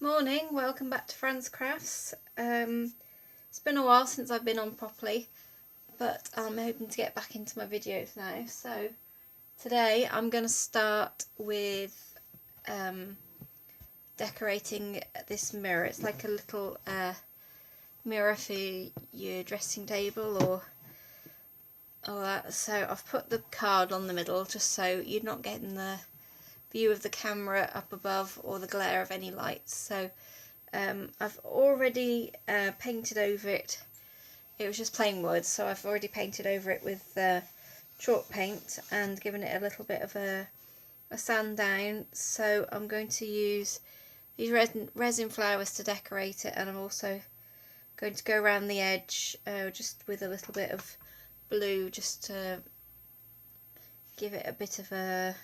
Morning, welcome back to Fran's Crafts. It's been a while since I've been on properly, but I'm hoping to get back into my videos now. So today I'm going to start with decorating this mirror. It's like a little mirror for your dressing table or all that. So I've put the card on the middle just so you're not getting the view of the camera up above or the glare of any lights. So I've already painted over it. It was just plain wood, so I've already painted over it with chalk paint and given it a little bit of a sand down. So I'm going to use these resin flowers to decorate it, and I'm also going to go around the edge just with a little bit of blue just to give it a bit of a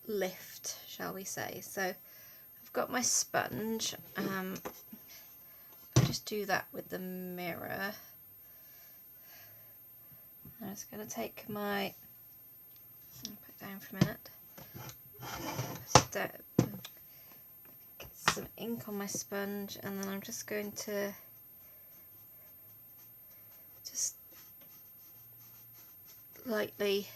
lift, shall we say. So I've got my sponge. I just do that with the mirror. I'm just going to take my, I'll put it down for a minute, get some ink on my sponge, and then I'm just going to just lightly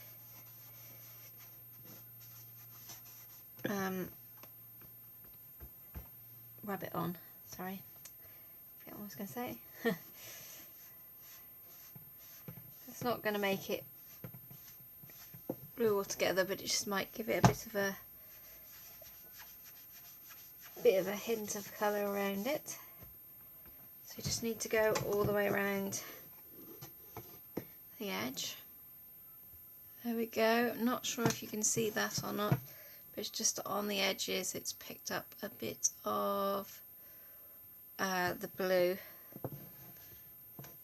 rub it on. Sorry, I forget what I was going to say. It's not going to make it glue all together, but it just might give it a bit of a hint of colour around it. So you just need to go all the way around the edge. There we go. I'm not sure if you can see that or not, but it's just on the edges. It's picked up a bit of the blue.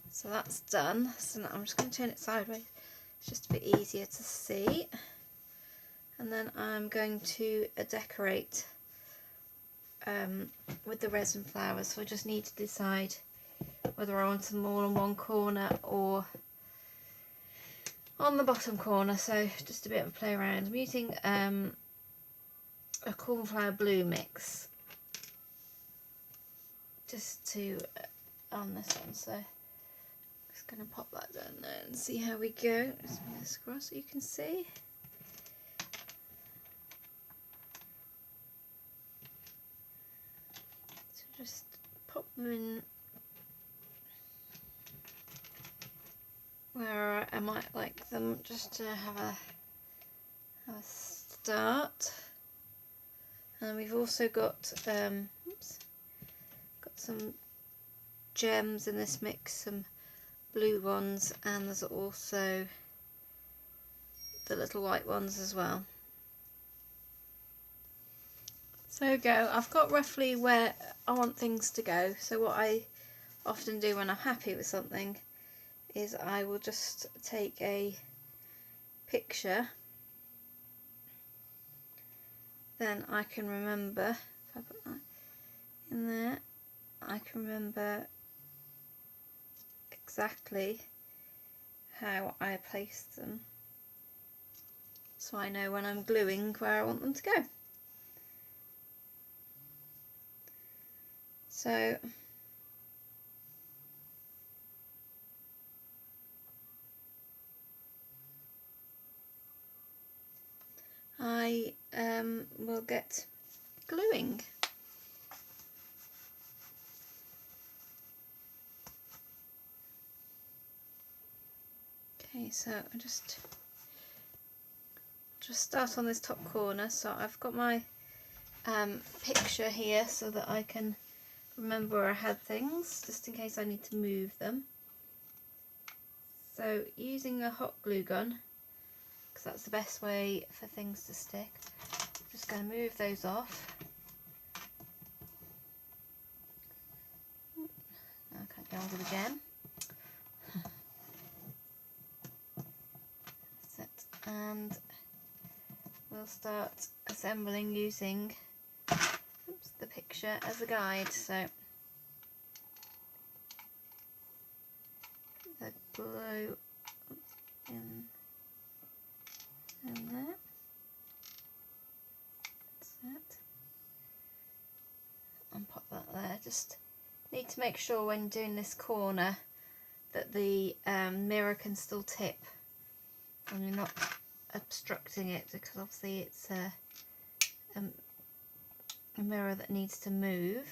So that's done. So now I'm just going to turn it sideways. It's just a bit easier to see. And then I'm going to decorate with the resin flowers. So I just need to decide whether I want them all in one corner or on the bottom corner. So just a bit of a play around. I'm using a cornflower blue mix just to on this one. So I'm just going to pop that down there and see how we go. Just move this across so you can see. So just pop them in where I might like them, just to have a start. And we've also got some gems in this mix, some blue ones, and there's also the little white ones as well. So go. I've got roughly where I want things to go. So what I often do when I'm happy with something is I will just take a picture. Then I can remember, if I put that in there, I can remember exactly how I placed them, so I know when I'm gluing where I want them to go. So I will get gluing. Okay, so I just start on this top corner. So I've got my picture here so that I can remember where I had things, just in case I need to move them. So using a hot glue gun, because that's the best way for things to stick, I'm just going to move those off. I can't get hold of it again. That's it. And we'll start assembling using the picture as a guide. So the glue in there. That's it. just need to make sure when doing this corner that the mirror can still tip and you're not obstructing it, because obviously it's a mirror that needs to move.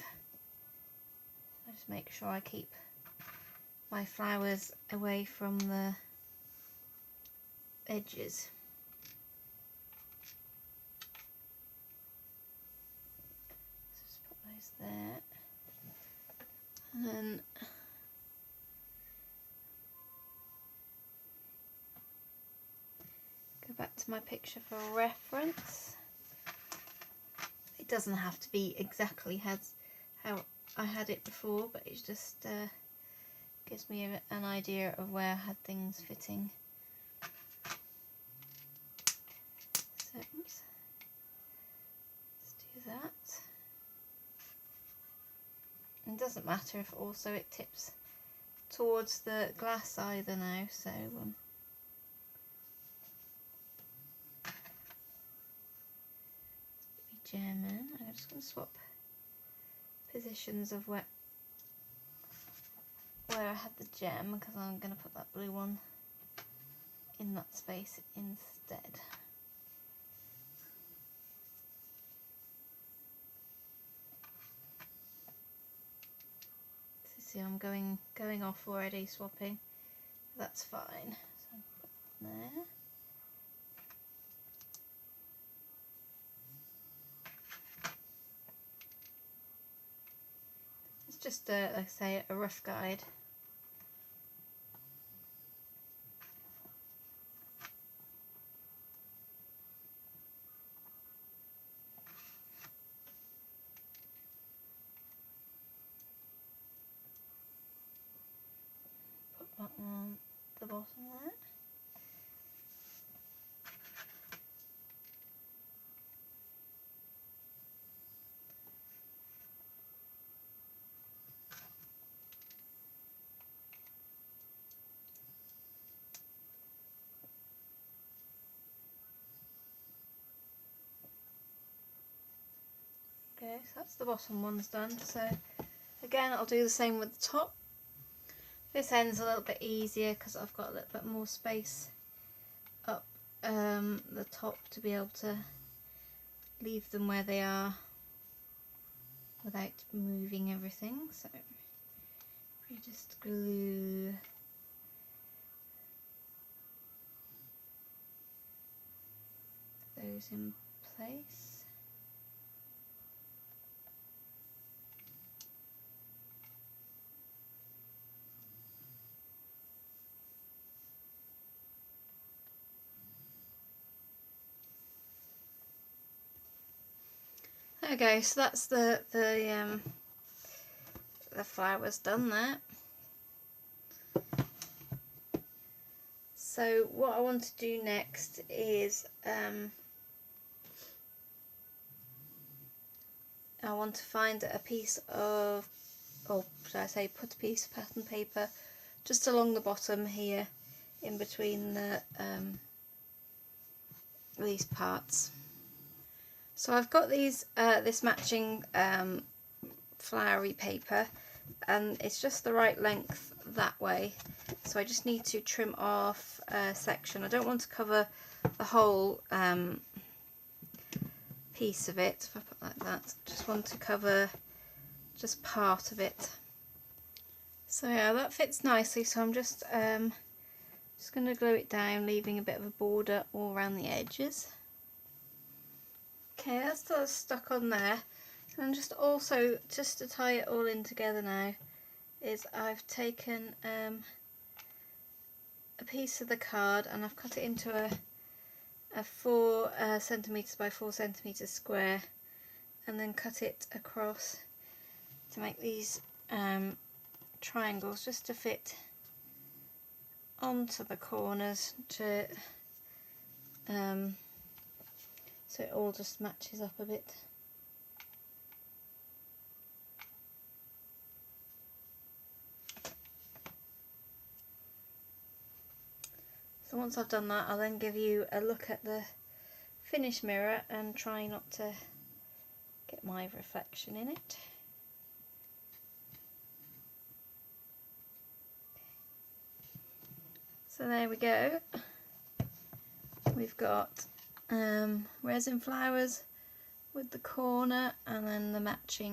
I just make sure I keep my flowers away from the edges. So just put those there, and then go back to my picture for reference. It doesn't have to be exactly how I had it before, but it just gives me an idea of where I had things fitting. So oops, let's do that. It doesn't matter if also it tips towards the glass either now, so German. I'm just going to swap positions of where I had the gem, because I'm going to put that blue one in that space instead. So see, I'm going off already, swapping. That's fine. So I'll put that there. Just like I say, a rough guide. Put that on the bottom there. Okay, so that's the bottom one's done. So again, I'll do the same with the top. This end's a little bit easier because I've got a little bit more space up the top to be able to leave them where they are without moving everything. So we just glue those in place. Okay, so that's the flowers done there. So what I want to do next is I want to find a piece of, or should I say put a piece of pattern paper just along the bottom here in between the these parts. So I've got these this matching flowery paper, and it's just the right length that way, so I just need to trim off a section. I don't want to cover the whole piece of it. If I put like that, just want to cover just part of it. So yeah, that fits nicely, so I'm just going to glue it down, leaving a bit of a border all around the edges. Okay, that's still stuck on there. And just also, just to tie it all in together now, is I've taken a piece of the card and I've cut it into a 4 centimetres by 4 centimetres square, and then cut it across to make these triangles just to fit onto the corners to so it all just matches up a bit. So once I've done that, I'll then give you a look at the finished mirror and try not to get my reflection in it. So there we go. We've got resin flowers with the corner and then the matching